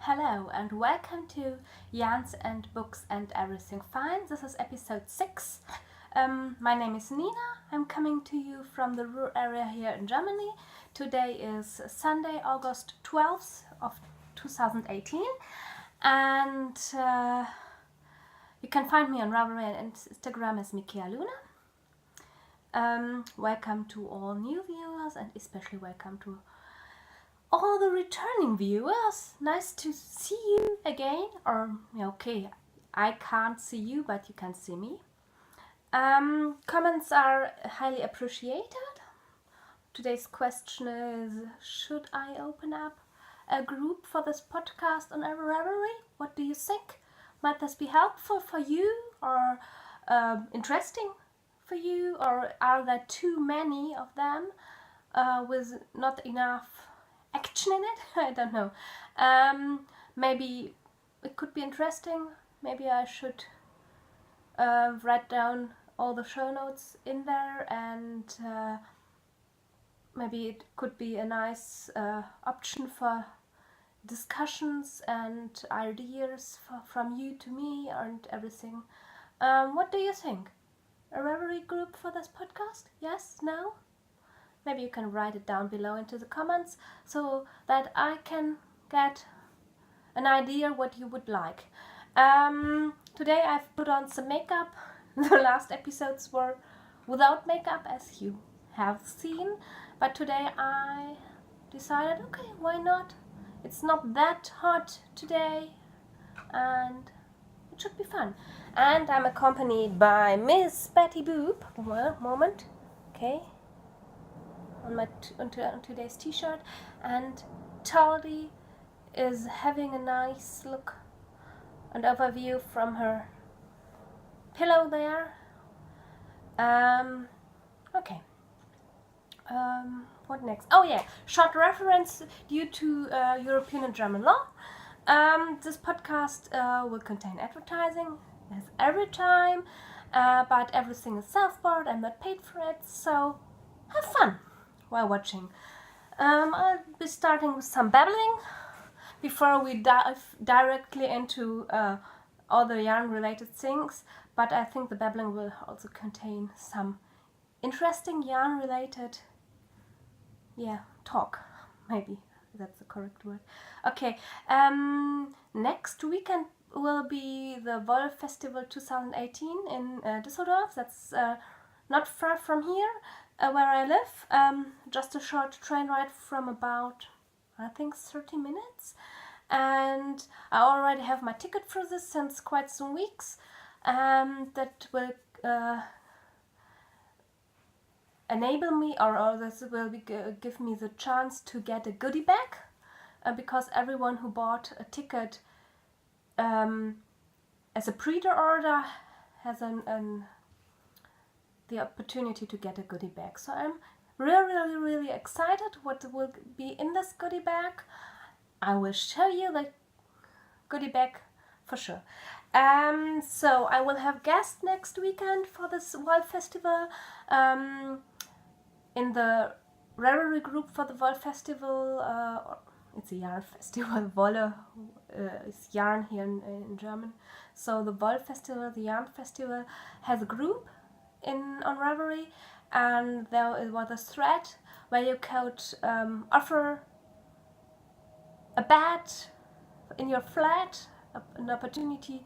Hello and welcome to Yarns and Books and Everything Fine. This is episode 6. My name is Nina. I'm coming to you from the rural area here in Germany. Today is Sunday, August 12th of 2018, and you can find me on ravelry and Instagram as Mikia Luna. Welcome to all new viewers and especially welcome to all the returning viewers. Nice to see you again. Okay, I can't see you, but you can see me. Comments are highly appreciated. Today's question is, should I open up a group for this podcast on ravelry? What do you think? Might this be helpful for you or interesting for you, or are there too many of them with not enough action in it? I don't know. Maybe it could be interesting. Maybe I should write down all the show notes in there, and maybe it could be a nice option for discussions and ideas from you to me and everything. What do you think? A Ravelry group for this podcast? Yes? No? Maybe you can write it down below into the comments so that I can get an idea what you would like. Today I've put on some makeup. The last episodes were without makeup, as you have seen, but today I decided, okay, why not? It's not that hot today and it should be fun. And I'm accompanied by Miss Betty Boop. Moment. Okay. On today's t-shirt, and Taldi is having a nice look and overview from her pillow there. Okay. What next? Oh yeah, short reference due to European and German law. This podcast will contain advertising as every time, but everything is self-bought. I'm not paid for it, so have fun while watching. I'll be starting with some babbling before we dive directly into all the yarn related things, but I think the babbling will also contain some interesting yarn related talk. Maybe that's the correct word. Okay, next weekend will be the Woll Festival 2018 in Düsseldorf. That's not far from here, where I live. Just a short train ride from about, I think, 30 minutes. And I already have my ticket for this since quite some weeks. That will enable me, or this will give me the chance to get a goodie bag, because everyone who bought a ticket as a pre-order has the opportunity to get a goodie bag. So I'm really excited what will be in this goodie bag. I will show you the goodie bag for sure. So I will have guests next weekend for this Woll Festival. In the Ravelry group for the Woll Festival, it's a yarn festival. Wolle is yarn here in German. So the Woll Festival, the yarn festival, has a group on Ravelry, and there was a thread where you could offer a bed in your flat, an opportunity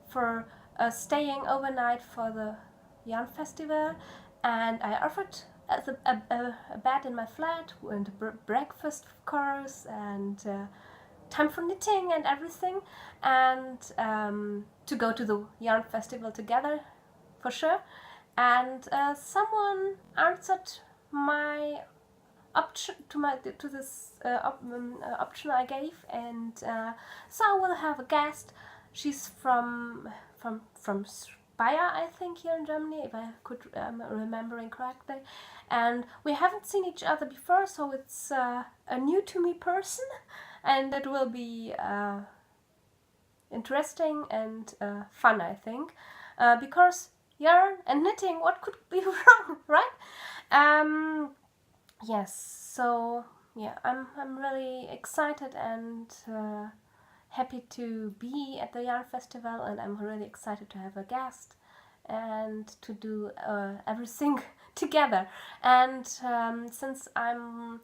for staying overnight for the yarn festival, and I offered a bed in my flat and breakfast, of course, and time for knitting and everything, and to go to the yarn festival together for sure. And someone answered my option to this option I gave, and so I will have a guest. She's from Speyer, I think, here in Germany, if I could remembering correctly. And we haven't seen each other before, so it's a new to me person, and it will be interesting and fun, I think, because yarn and knitting, what could be wrong, right? Yes, so yeah, I'm really excited and happy to be at the Yarn Festival, and I'm really excited to have a guest and to do everything together. And since I'm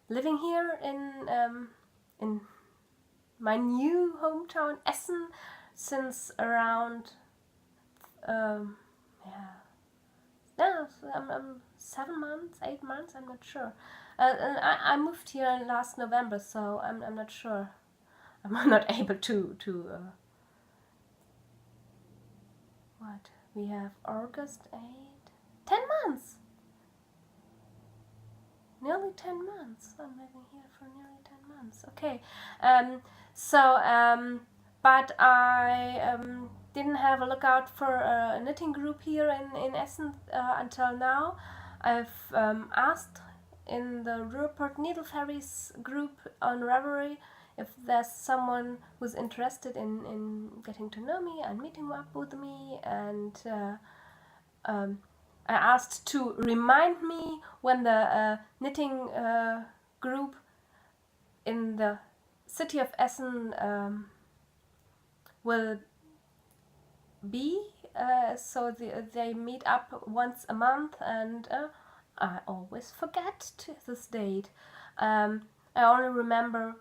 living here in my new hometown Essen since around I'm 7 months, 8 months, I'm not sure. And I moved here last November, so I'm not sure. I'm not able to what? We have August 8, 10 months! Nearly 10 months. I'm living here for nearly 10 months. Okay. But I didn't have a lookout for a knitting group here in Essen until now. I've asked in the Ruhrport Needle Fairies group on Ravelry if there's someone who's interested in getting to know me and meeting up with me, and I asked to remind me when the knitting group in the city of Essen will be. So they meet up once a month, and I always forget this date. I only remember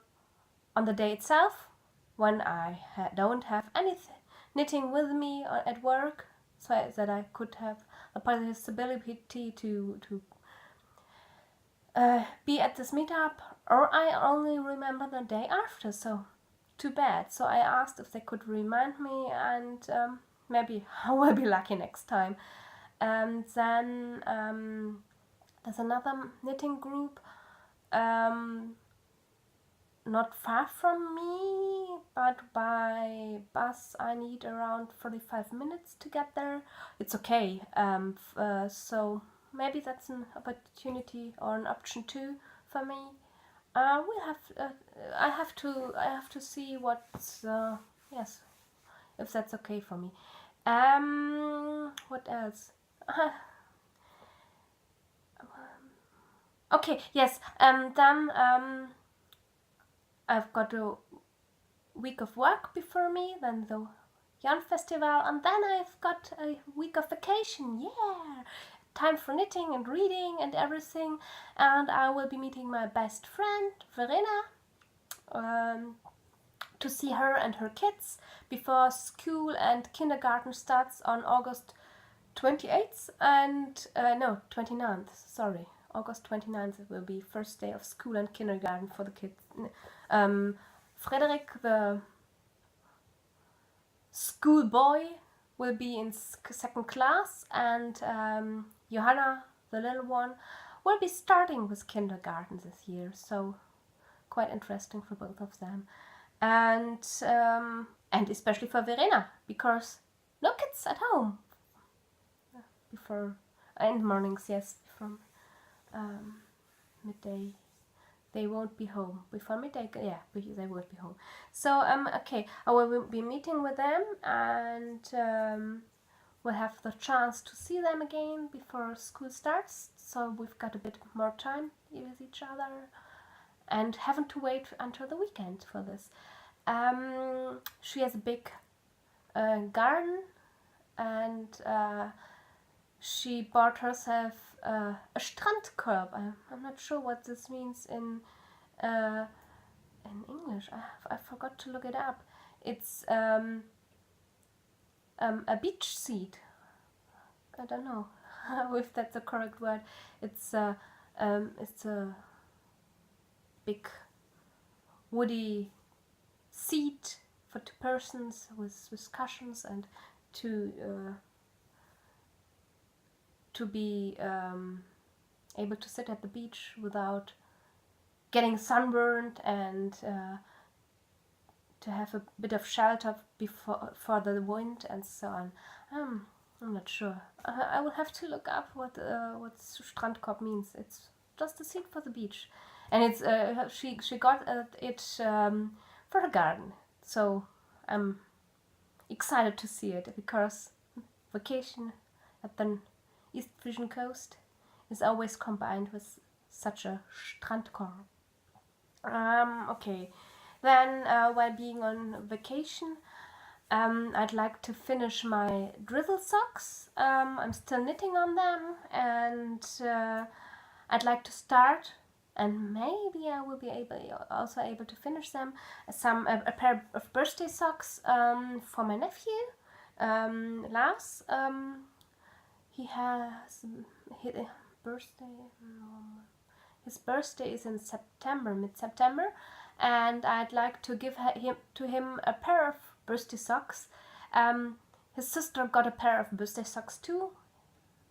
on the day itself when I don't have anything knitting with me at work, so that I could have a possibility to be at this meetup, or I only remember the day after, so too bad. So I asked if they could remind me, and maybe I will be lucky next time. And then there's another knitting group not far from me, but by bus I need around 45 minutes to get there. It's okay. So maybe that's an opportunity or an option too for me. We'll have. I have to see what's. Yes, if that's okay for me. What else? Okay. Yes. Then I've got a week of work before me, then the Yarn Festival, and then I've got a week of vacation. Yeah, time for knitting and reading and everything. And I will be meeting my best friend Verena to see her and her kids before school and kindergarten starts on August 28th and no, 29th. Sorry, August 29th will be first day of school and kindergarten for the kids. Frederick, the schoolboy, will be in second class, and Johanna, the little one, will be starting with kindergarten this year. So quite interesting for both of them, and especially for Verena, because no kids at home before and mornings. Yes, from midday. They won't be home before midday. Yeah, they won't be home. So okay, I will be meeting with them, and we'll have the chance to see them again before school starts. So we've got a bit more time with each other, and haven't to wait until the weekend for this. She has a big garden, and she bought herself a Strandkorb. I'm not sure what this means in English. I forgot to look it up. It's a beach seat. I don't know if that's the correct word. It's a big woody seat for two persons with cushions, and to be able to sit at the beach without getting sunburned, and to have a bit of shelter for the wind and so on. I'm not sure. I will have to look up what Strandkorb means. It's just a seat for the beach, and it's she got it for the garden. So I'm excited to see it, because vacation at the East Frisian coast is always combined with such a Strandkorb. Okay, Then, while being on vacation, I'd like to finish my drizzle socks. I'm still knitting on them, and I'd like to start, and maybe I will be also able to finish them. A pair of birthday socks for my nephew, Lars. He has his birthday. His birthday is in September, mid-September, and I'd like to give him a pair of birthday socks. His sister got a pair of birthday socks too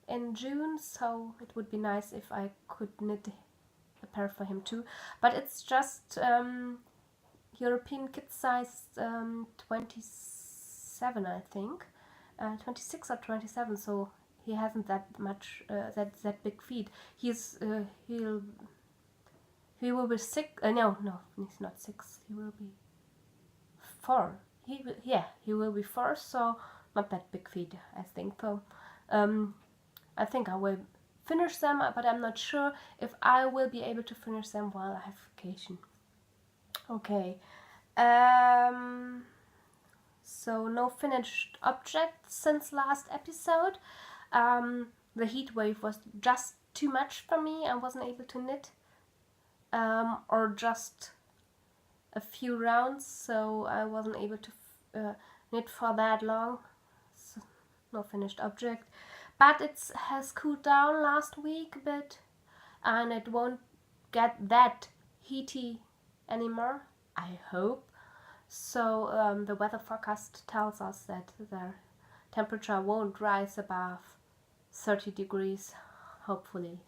in June, so it would be nice if I could knit a pair for him too. But it's just European kid size 27, I think, 26 or 27. So he hasn't that much that big feet. He will be 6. No, he's not 6. He will be 4. He will be 4. So not that big feet, I think. So I think I will finish them, but I'm not sure if I will be able to finish them while I have vacation. Okay. So no finished objects since last episode. The heat wave was just too much for me. I wasn't able to knit, or just a few rounds, so I wasn't able to knit for that long. So no finished object, but it has cooled down last week a bit, and it won't get that heaty anymore, I hope. So the weather forecast tells us that the temperature won't rise above 30 degrees, hopefully.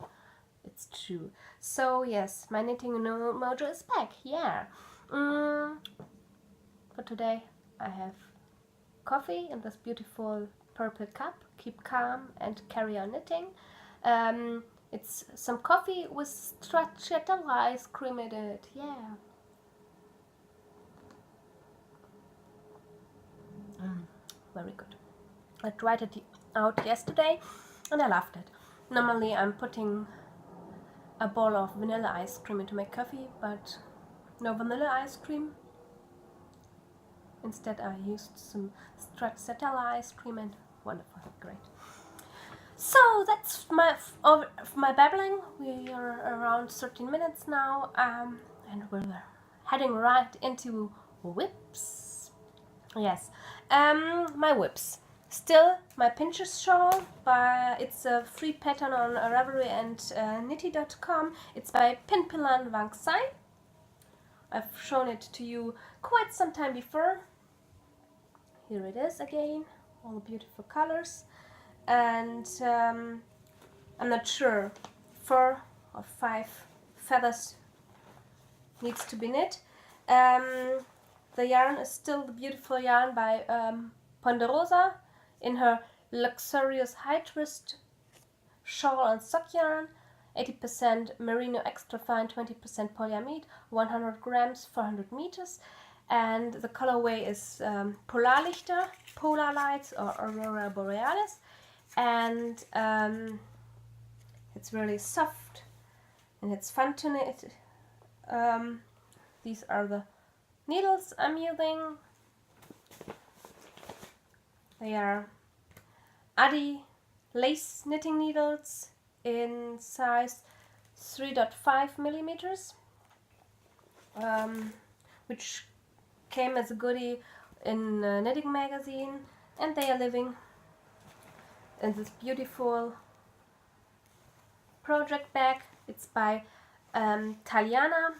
It's true. So yes, my knitting mojo is back. Yeah. For today I have coffee in this beautiful purple cup. Keep calm and carry on knitting. It's some coffee with stracciatella ice cream in it. Yeah. Very good. I tried it out yesterday and I loved it. Normally I'm putting a bowl of vanilla ice cream into my coffee, but no vanilla ice cream. Instead I used some stracciatella ice cream, and wonderful, great. So that's my babbling. We are around 13 minutes now, and we're heading right into whips. Yes, my whips. Still my Pinterest shawl, it's a free pattern on Ravelry and Nitty.com. It's by Pinpilan Wangsai. I've shown it to you quite some time before. Here it is again, all the beautiful colors. And I'm not sure, 4 or 5 feathers needs to be knit. The yarn is still the beautiful yarn by Ponderosa in her luxurious high twist shawl and sock yarn. 80% merino extra fine, 20% polyamide, 100 grams, 400 meters. And the colorway is Polarlichter, Polar Lights, or Aurora Borealis. And it's really soft and it's fun to knit. These are the needles I'm using. They are Addi lace knitting needles in size 3.5 millimeters, which came as a goodie in a knitting magazine, and they are living in this beautiful project bag. It's by Taliana.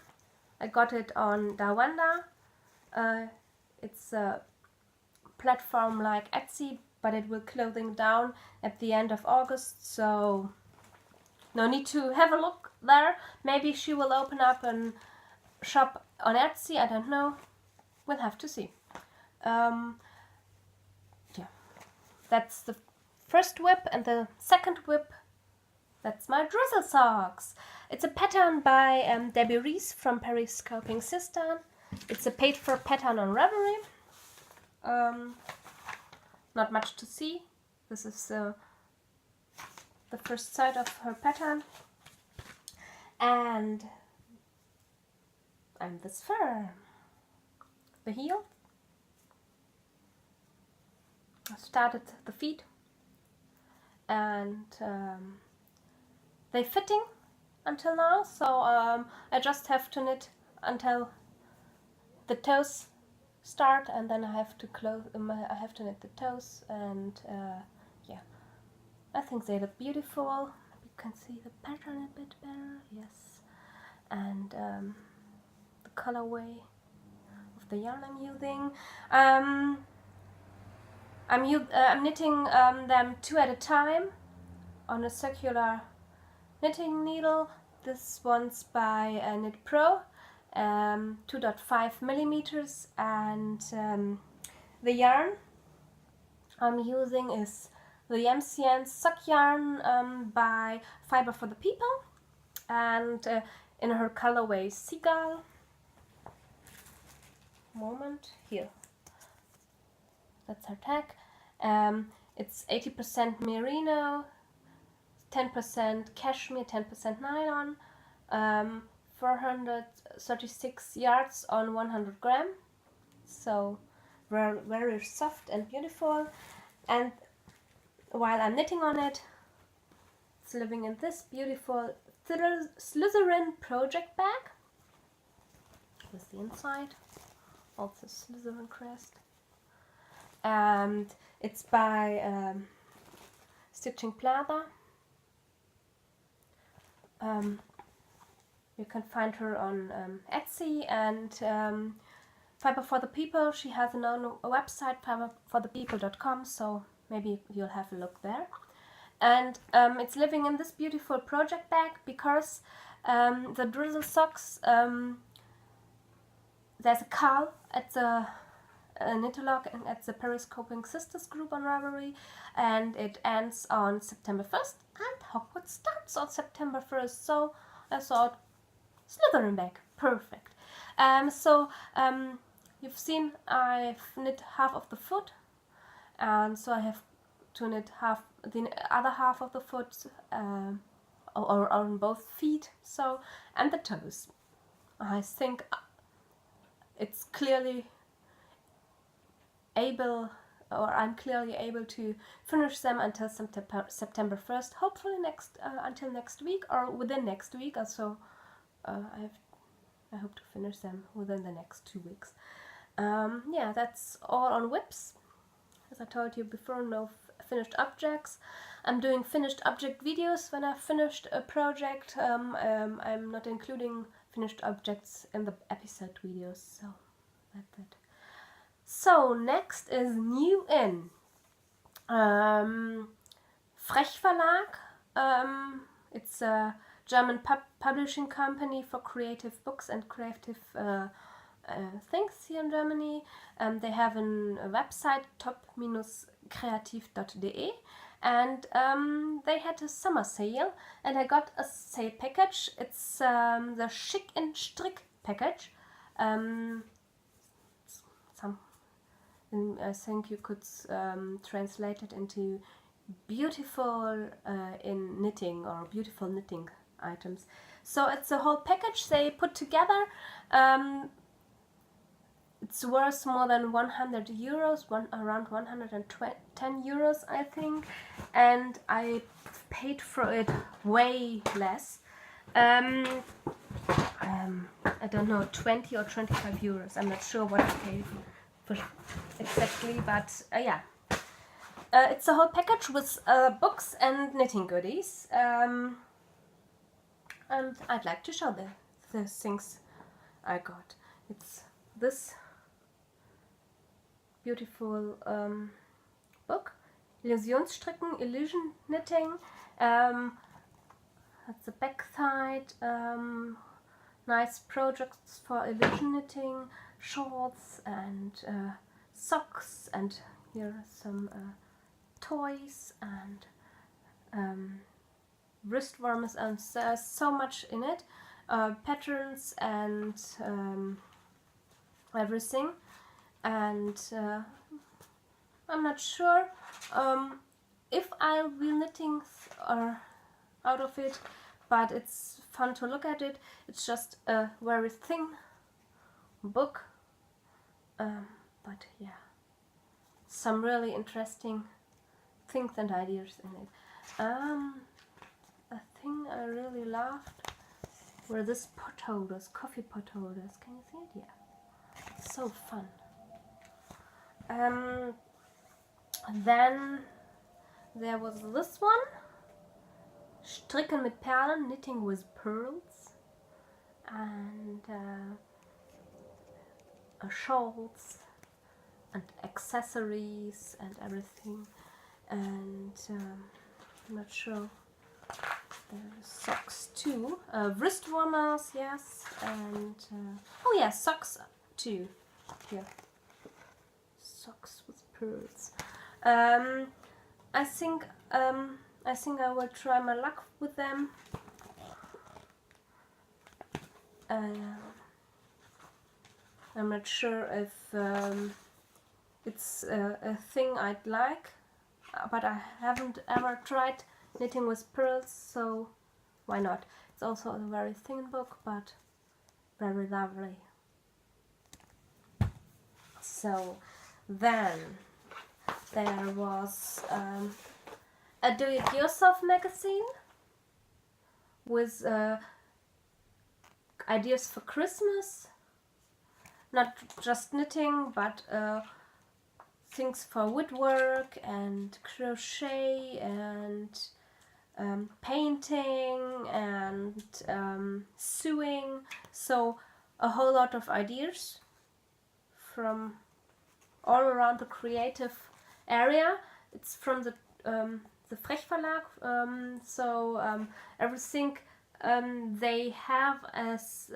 I got it on Dawanda. It's a platform like Etsy, but it will closing down at the end of August, so no need to have a look there. Maybe she will open up and shop on Etsy, I don't know. We'll have to see. Yeah, that's the first whip, and the second whip, that's my drizzle socks. It's a pattern by Debbie Reese from Periscoping Sister. It's a paid for pattern on Ravelry. Not much to see. This is the first side of her pattern, and this fur. the heel. I started the feet, and they're fitting until now, so I just have to knit until the toes start, and then I have to close. I have to knit the toes, and yeah, I think they look beautiful. You can see the pattern a bit better, yes, and the colorway of the yarn I'm using. I'm knitting them 2 at a time on a circular knitting needle. This one's by Knit Pro, 2.5 millimeters, and the yarn I'm using is the MCN sock yarn by Fiber for the People, and in her colorway Seagull. Moment, here. That's her tag. It's 80% merino, 10% cashmere, 10% nylon, 436 yards on 100 gram. So very, very soft and beautiful. And while I'm knitting on it, it's living in this beautiful Slytherin project bag with the inside, also Slytherin crest. And it's by Stitching Plaza. You can find her on Etsy, and Fiber for the People. She has an own website, fiberforthepeople.com, so maybe you'll have a look there. And it's living in this beautiful project bag because the drizzle socks, there's a call at the Knitolog and at the Periscoping Sisters group on Ravelry, and it ends on September 1st, and Hogwarts starts on September 1st, so I thought Slytherin bag, perfect. You've seen I've knit half of the foot, and so I have to knit the other half of the foot, or on both feet, so, and the toes. I think it's clearly I'm clearly able to finish them until September 1st, hopefully until next week or within next week, also I hope to finish them within the next 2 weeks. Yeah, that's all on WIPs. As I told you before, no finished objects. I'm doing finished object videos when I've finished a project. I'm not including finished objects in the episode videos, so that's it. So next is new in Frech Verlag. It's a German publishing company for creative books and creative things here in Germany. They have a website, top-kreativ.de, and they had a summer sale, and I got a sale package. It's the Schick in Strick package. I think you could translate it into beautiful in knitting, or beautiful knitting items. So it's a whole package they put together. It's worth more than 100 euros, around 110 euros, I think, and I paid for it way less. I don't know, 20 or 25 euros. I'm not sure what I paid for exactly, but yeah. It's a whole package with books and knitting goodies, and I'd like to show the things I got. It's this beautiful book, Illusionsstricken, Illusion Knitting. That's the back side. Nice projects for illusion knitting, shorts and socks, and here are some toys and wrist warmers, and there's so much in it, patterns and everything. And I'm not sure if I'll be knitting out of it, but it's fun to look at it. It's just a very thin book, But yeah, some really interesting things and ideas in it. A thing I really loved were these pot holders, coffee pot holders. Can you see it? Yeah, so fun. Then there was this one, Stricken mit Perlen, knitting with pearls, and shawls and accessories and everything, and I'm not sure. There's socks too, wrist warmers, yes, and oh yeah, socks too. Here, socks with pearls. I think I will try my luck with them. I'm not sure if it's a thing I'd like, but I haven't ever tried knitting with pearls, so why not? It's also a very thin book, but very lovely. So then there was a do-it-yourself magazine with ideas for Christmas, not just knitting, but things for woodwork and crochet and painting and sewing. So a whole lot of ideas from all around the creative area. It's from the Frech Verlag, so everything they have as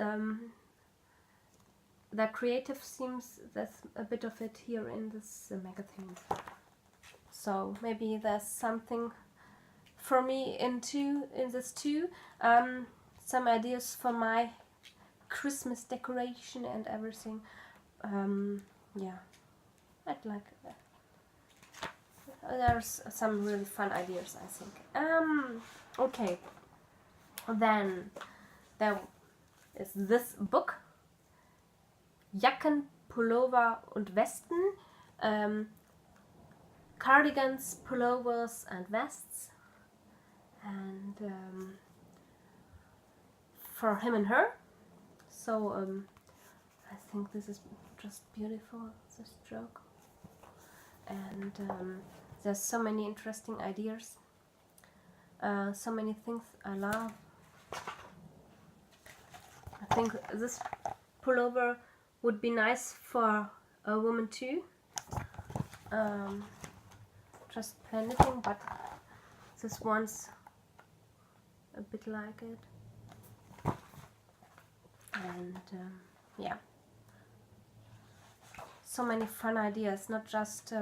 their creative themes, there's a bit of it here in this magazine. So maybe there's something for me in this too. Some ideas for my Christmas decoration and everything. Yeah, I'd like that. There's some really fun ideas, I think. Okay, then there is this book, Jacken, Pullover und Westen, cardigans, pullovers and vests, and for him and her. So I think this is just beautiful, this stroke, and there's so many interesting ideas, so many things I love. I think this pullover would be nice for a woman too, just plain knitting, but this one's a bit like it, and yeah, so many fun ideas, not just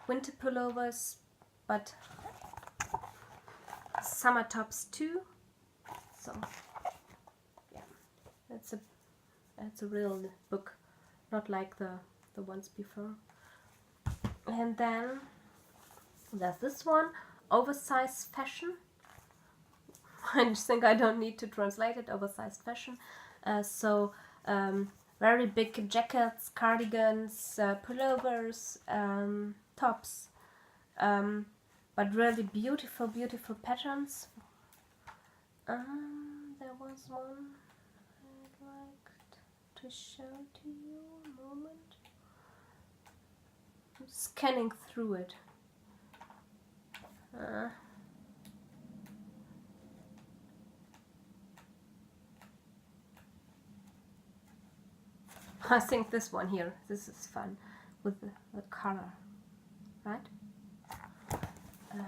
winter pullovers, but summer tops too. So yeah, it's a real book, not like the ones before. And then there's this one, oversized fashion. I just think I don't need to translate it, oversized fashion. So very big jackets, cardigans, pullovers, tops, but really beautiful, beautiful patterns. There was one I'd like to show to you. A moment. I'm scanning through it. I think this one here, this is fun with the color, right? And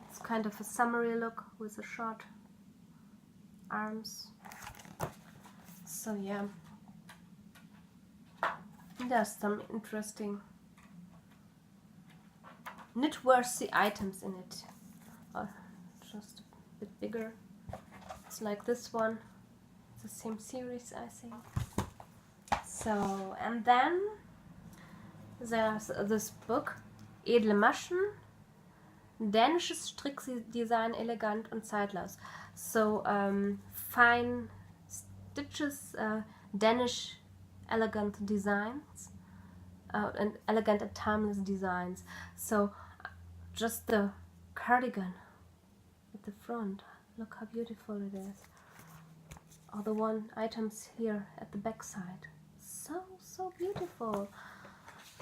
it's kind of a summery look with the short arms. So yeah, there's some interesting knit-worthy items in it. Just a bit bigger. It's like this one. It's the same series, I think. So, and then there's this book, Edle Maschen, Dänisches Strickdesign, elegant und zeitlos. So fine stitches, Danish elegant designs, and elegant and timeless designs. So just the cardigan at the front, look how beautiful it is. All the one items here at the back side, so beautiful.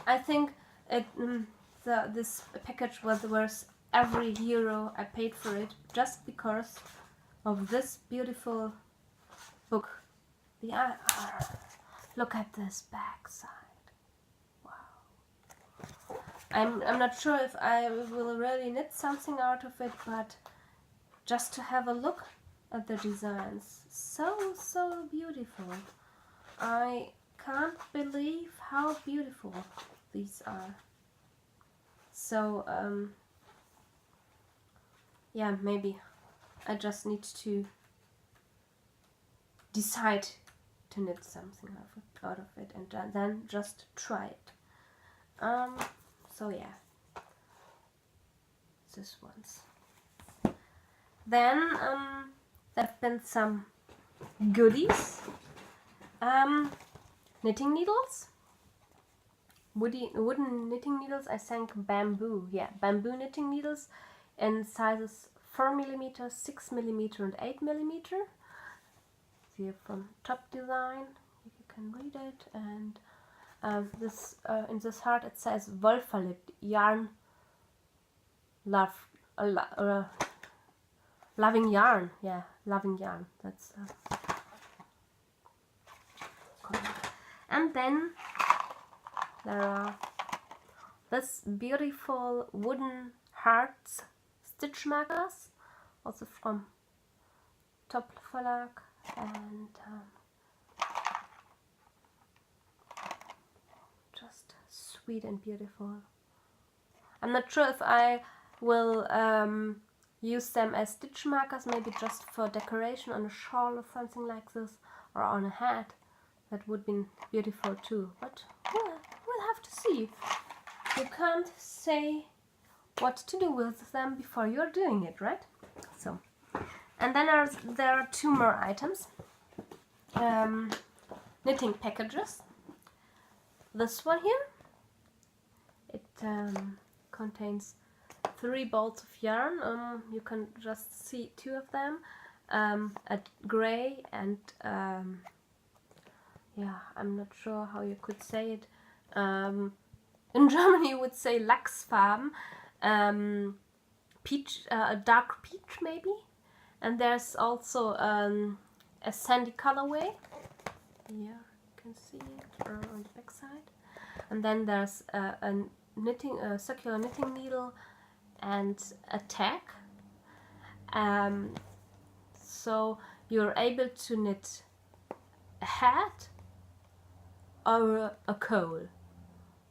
I think this package was worth every euro I paid for it, just because of this beautiful book. Look at this back side. Wow. I'm not sure if I will really knit something out of it, but just to have a look at the designs, so beautiful. I can't believe how beautiful these are. So yeah, maybe I just need to decide to knit something out of it and then just try it. So yeah, this one's. Then there have been some goodies. Knitting needles, wooden knitting needles. I think bamboo, yeah, bamboo knitting needles in sizes 4mm, 6mm, and 8mm. Here from Top Design, you can read it. And this in this heart it says Wollverliebt, yarn love, loving yarn. Yeah, loving yarn. That's. And then there are this beautiful wooden hearts stitch markers, also from Top Verlag, and just sweet and beautiful. I'm not sure if I will use them as stitch markers, maybe just for decoration on a shawl or something like this, or on a hat. That would be beautiful too, but we'll have to see. You can't say what to do with them before you're doing it, right? So, and then there are two more items. Knitting packages. This one here, it contains 3 balls of yarn. You can just see 2 of them, at gray and yeah, I'm not sure how you could say it. In Germany you would say Lachsfarben, peach, a dark peach maybe. And there's also a sandy colorway. Here you can see it on the back side. And then there's a circular knitting needle and a tag. So you're able to knit a hat or a cowl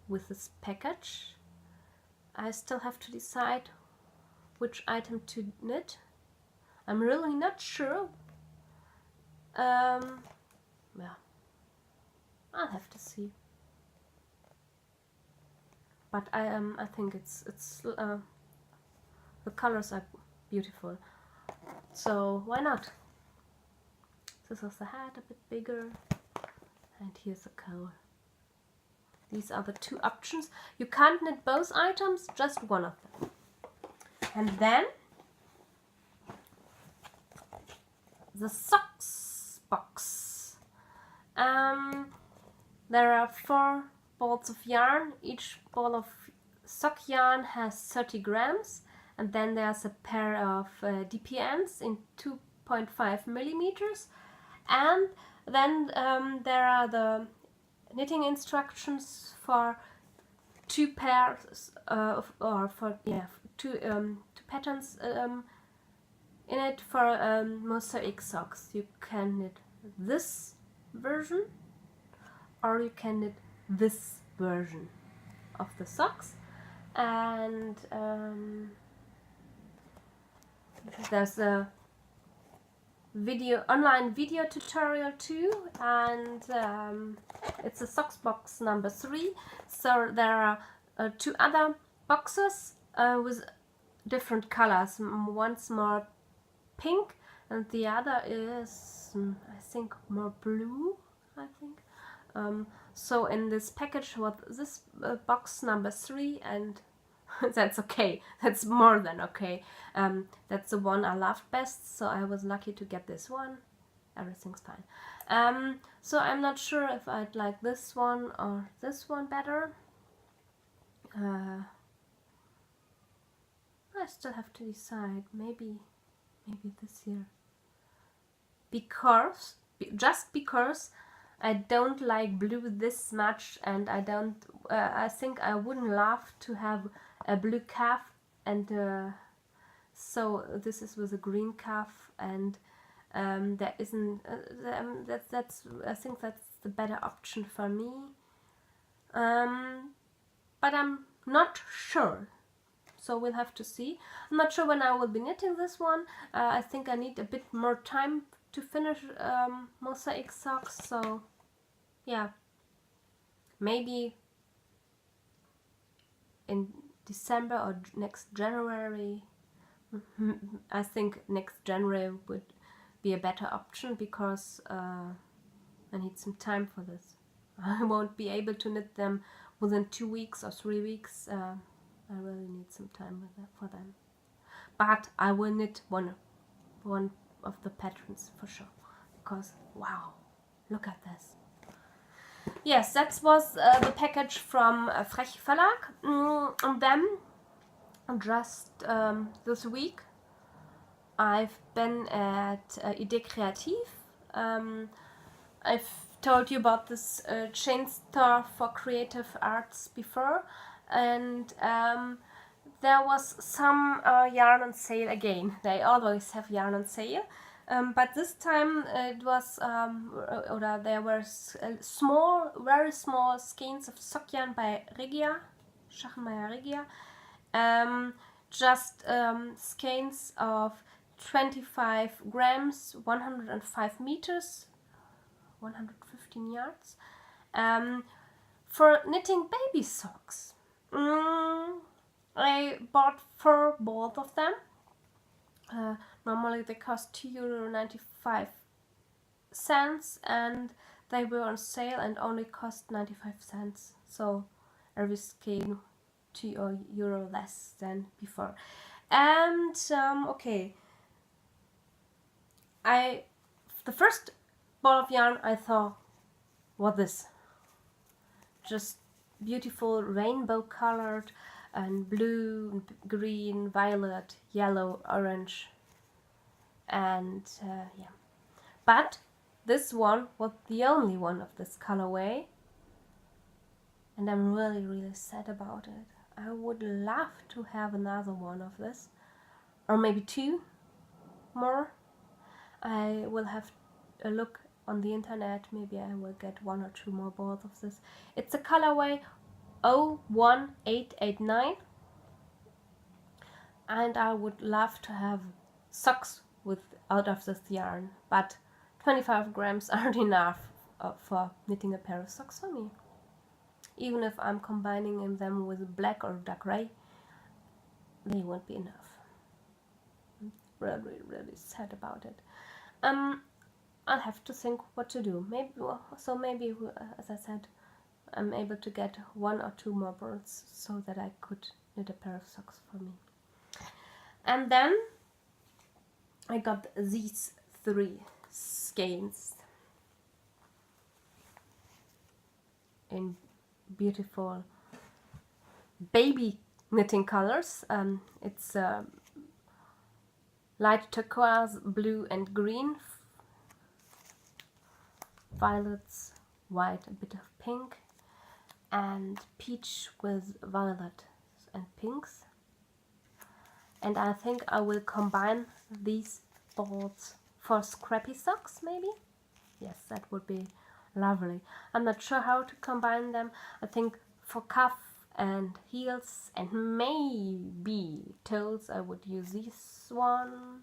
with this package. I still have to decide which item to knit. I'm really not sure. Yeah, I'll have to see. But I think it's the colors are beautiful. So why not? This is the hat, a bit bigger. And here's the cowl. These are the 2 options. You can't knit both items, just one of them. And then the socks box. There are 4 balls of yarn. Each ball of sock yarn has 30 grams. And then there's a pair of DPNs in 2.5 millimeters. And then there are the knitting instructions for 2 pairs or for 2 patterns in it for mosaic socks. You can knit this version or you can knit this version of the socks. And there's a online video tutorial too, and it's a socks box number 3. So there are 2 other boxes with different colors. One's more pink and the other is I think more blue, I think. So in this package was this box number 3, and that's okay, that's more than okay. That's the one I loved best, so I was lucky to get this one. Everything's fine. So I'm not sure if I'd like this one or this one better. I still have to decide. Maybe this here, because just because I don't like blue this much, and I don't I think I wouldn't love to have a blue calf, and so this is with a green calf, and there isn't that's I think that's the better option for me, but I'm not sure. So we'll have to see. I'm not sure when I will be knitting this one. I think I need a bit more time to finish mosaic socks. So yeah, maybe in December or next January. I think next January would be a better option, because I need some time for this. I won't be able to knit them within 2 weeks or 3 weeks. I really need some time for them. But I will knit one of the patterns for sure. Because, wow, look at this. Yes, that was the package from Frech Verlag. And then, just this week, I've been at Idee Kreativ. I've told you about this chain store for creative arts before. And there was some yarn on sale again. They always have yarn on sale, but this time it was there were small, very small skeins of sock yarn by Regia, Schachenmeier Regia. Just skeins of 25 grams, 105 meters, 115 yards, for knitting baby socks. I bought 4 both of them. Normally they cost €2.95, and they were on sale and only cost 95 cents. So every skein €2 less than before. And okay, the first ball of yarn I thought, what this? Just beautiful rainbow colored, and blue, green, violet, yellow, orange, and yeah. But this one was the only one of this colorway, and I'm really sad about it. I would love to have another one of this, or maybe 2 more. I will have a look on the internet. Maybe I will get 1 or 2 more balls of this. It's a colorway 01889, and I would love to have socks out of this yarn, but 25 grams aren't enough for knitting a pair of socks for me. Even if I'm combining them with black or dark gray, they won't be enough. I'm really sad about it. I'll have to think what to do. Maybe, as I said, I'm able to get 1 or 2 more balls so that I could knit a pair of socks for me. And then I got these 3 skeins in beautiful baby knitting colors. It's light turquoise, blue and green, violets, white, a bit of pink, and peach with violet and pinks. And I think I will combine these balls for scrappy socks, maybe? Yes, that would be lovely. I'm not sure how to combine them. I think for cuff and heels and maybe toes I would use this one.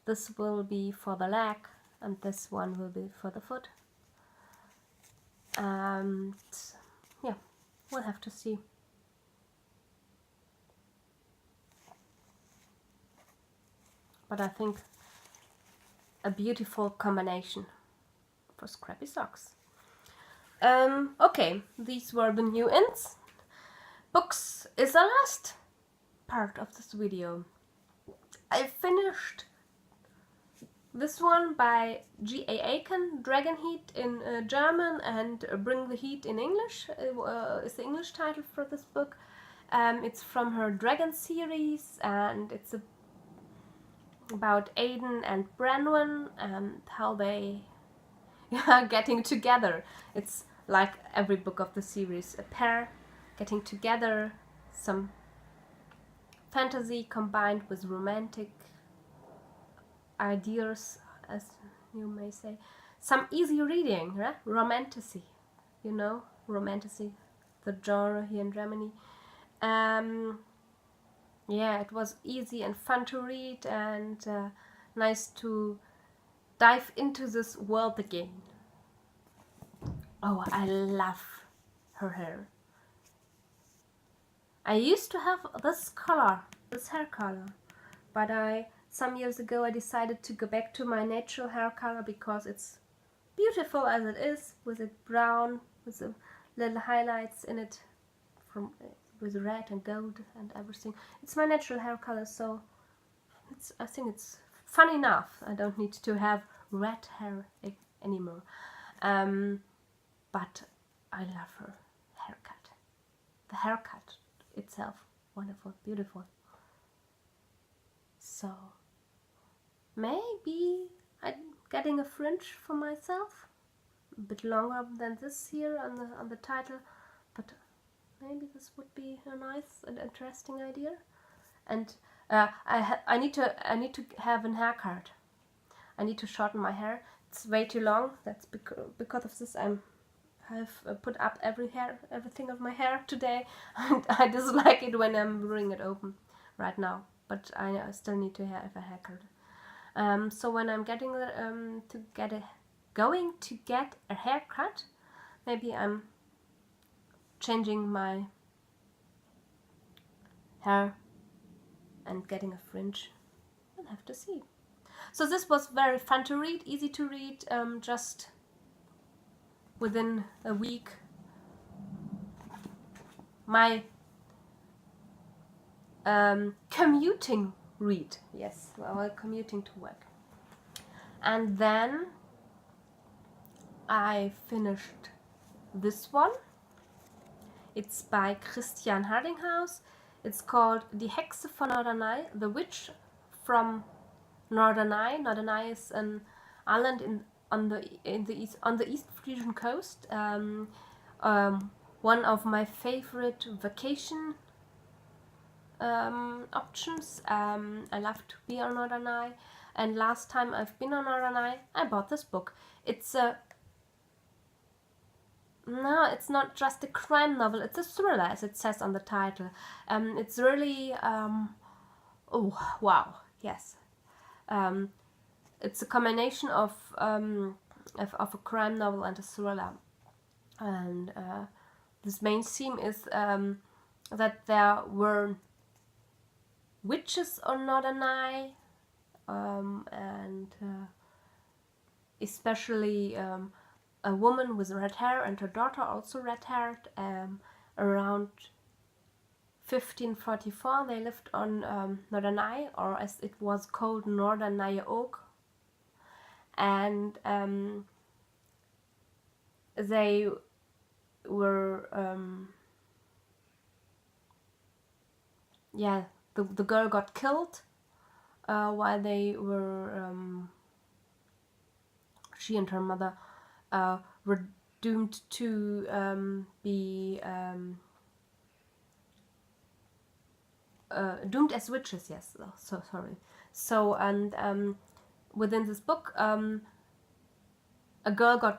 This will be for the leg, and this one will be for the foot. And yeah, we'll have to see. but I think a beautiful combination for scrappy socks. Okay, these were the new ins. Books is the last part of this video. I finished this one by G.A. Aiken, Dragon Heat in German and Bring the Heat in English is the English title for this book. It's from her Dragon series, and it's about Aiden and Branwen and how they are getting together. It's like every book of the series, a pair getting together, some fantasy combined with romantic ideas, as you may say, some easy reading, right? Romantasy, you know, romantasy, the genre here in Germany. Yeah, it was easy and fun to read, and nice to dive into this world again. Oh, I love her hair. I used to have this color, this hair color, but some years ago I decided to go back to my natural hair color because it's beautiful as it is, with it brown, with the little highlights in it from with red and gold and everything. It's my natural hair color, so I think it's fun enough. I don't need to have red hair anymore. But I love her haircut. The haircut itself, wonderful, beautiful. So maybe I'm getting a fringe for myself, a bit longer than this here on the title, but maybe this would be a nice and interesting idea. And I need to have a haircut. I need to shorten my hair. It's way too long. That's because of this I've put up everything of my hair today, and I dislike it when I'm wearing it open right now. But I still need to have a haircut. So when I'm going to get a haircut, maybe I'm changing my hair and getting a fringe. We'll have to see. So this was very fun to read, easy to read, just within a week. My commuting read, yes, while commuting to work. And then I finished this one. It's by Christian Hardinghaus. It's called Die Hexe von Norderney, The Witch from Norderney. Norderney is an island on the East Frisian coast. One of my favorite vacation options. I love to be on Norderney, and last time I've been on Norderney, I bought this book. No, it's not just a crime novel, it's a thriller, as it says on the title. It's really, oh, wow, yes. It's a combination of a crime novel and a thriller. And this main theme is that there were witches on Norderney, and especially a woman with red hair and her daughter also red-haired. Around 1544 they lived on Norderney, or as it was called, Norderney Oak, and they were yeah, the girl got killed while they were she and her mother were doomed to be doomed as witches. Yes, so sorry. So, and within this book, a girl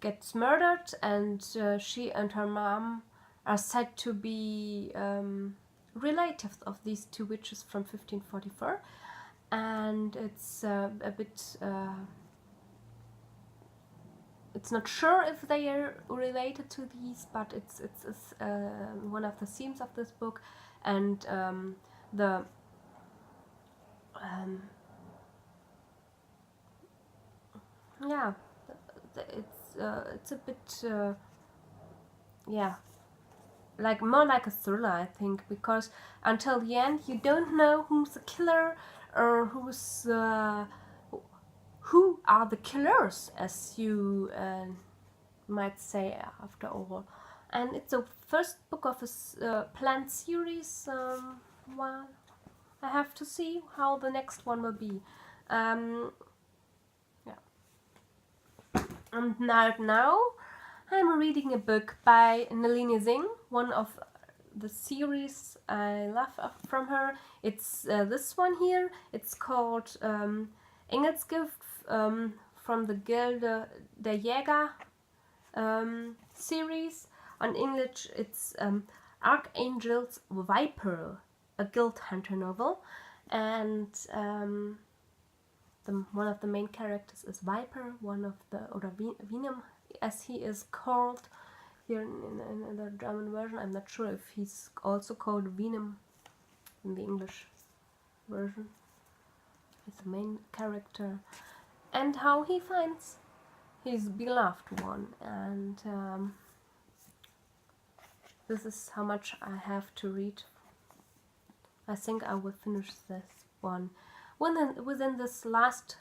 gets murdered, and she and her mom are said to be relatives of these two witches from 1544, and it's a bit. It's not sure if they are related to these, but it's one of the themes of this book, and the um, yeah, it's a bit yeah, like more like a thriller, I think, because until the end you don't know who's the killer or who are the killers, as you might say after all. And it's the first book of a planned series. Well, I have to see how the next one will be. Yeah. And now I'm reading a book by Nalini Singh, one of the series I love from her. It's this one here. It's called Engelsgift, from the Gilde der Jäger series. On English, it's Archangel's Viper, a guild hunter novel, and one of the main characters is Viper, one of the, or Venom, as he is called here in the German version. I'm not sure if he's also called Venom in the English version. He's the main character, and how he finds his beloved one, and this is how much I have to read. I think I will finish this one within this last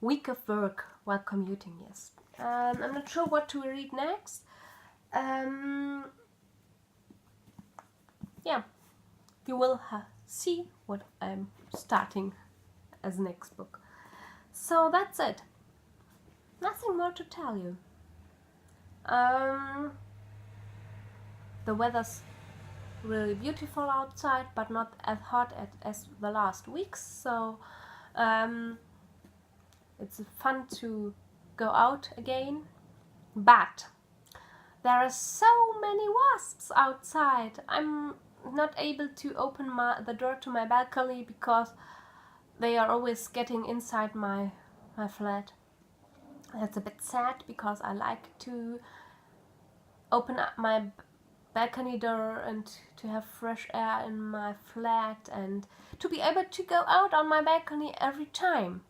week of work while commuting, yes. I'm not sure what to read next. Yeah, you will see what I'm starting as next book. So that's it. Nothing more to tell you. The weather's really beautiful outside, but not as hot as the last weeks, so it's fun to go out again. But there are so many wasps outside. I'm not able to open the door to my balcony because they are always getting inside my flat. That's a bit sad because I like to open up my balcony door and to have fresh air in my flat and to be able to go out on my balcony every time.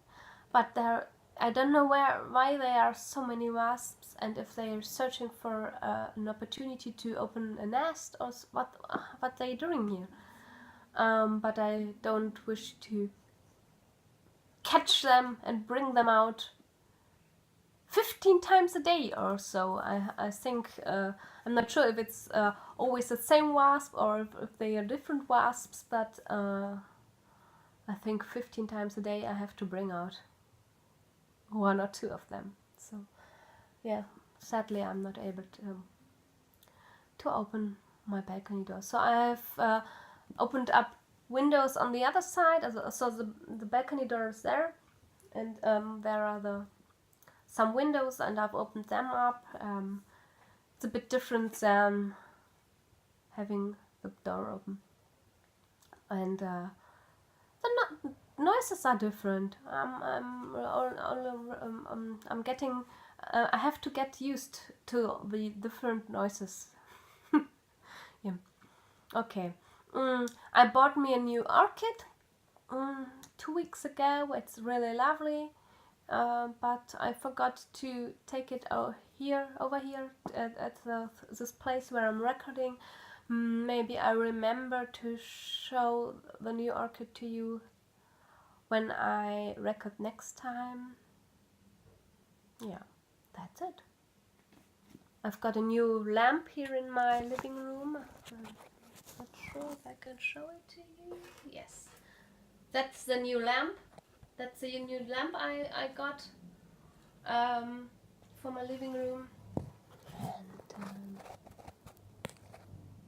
But I don't know why there are so many wasps, and if they are searching for an opportunity to open a nest or what they're doing here. But I don't wish to catch them and bring them out 15 times a day or so. I think, I'm not sure if it's always the same wasp or if they are different wasps, but I think 15 times a day I have to bring out one or two of them. So yeah, sadly I'm not able to open my balcony door. So I've opened up windows on the other side, so the balcony door is there, and there are some windows, and I've opened them up. It's a bit different than having the door open, and the noises are different. I'm getting. I have to get used to the different noises. Yeah. Okay. I bought me a new orchid 2 weeks ago. It's really lovely. But I forgot to take it over here at this place where I'm recording. Maybe I remember to show the new orchid to you when I record next time. Yeah, that's it. I've got a new lamp here in my living room. I'm not sure if I can show it to you. Yes, that's the new lamp. That's the new lamp I got for my living room, and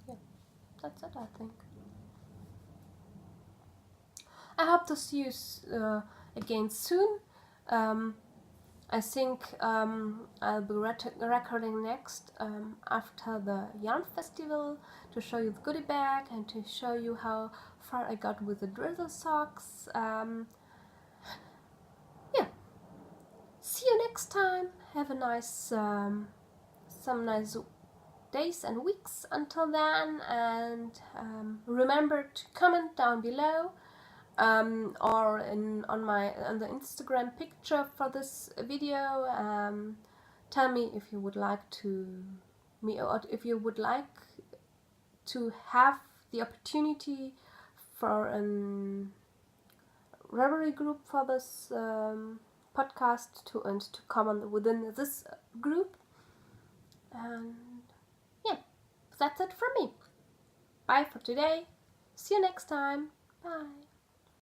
yeah, that's it, I think. I hope to see you again soon. I think I'll be recording next after the yarn festival to show you the goodie bag and to show you how far I got with the drizzle socks. Yeah. See you next time. Have a nice, some nice days and weeks until then, and remember to comment down below. or on the Instagram picture for this video. Tell me if you would like if you would like to have the opportunity for an Ravelry group for this podcast to come on within this group. And yeah, that's it from me. Bye for today. See you next time. Bye.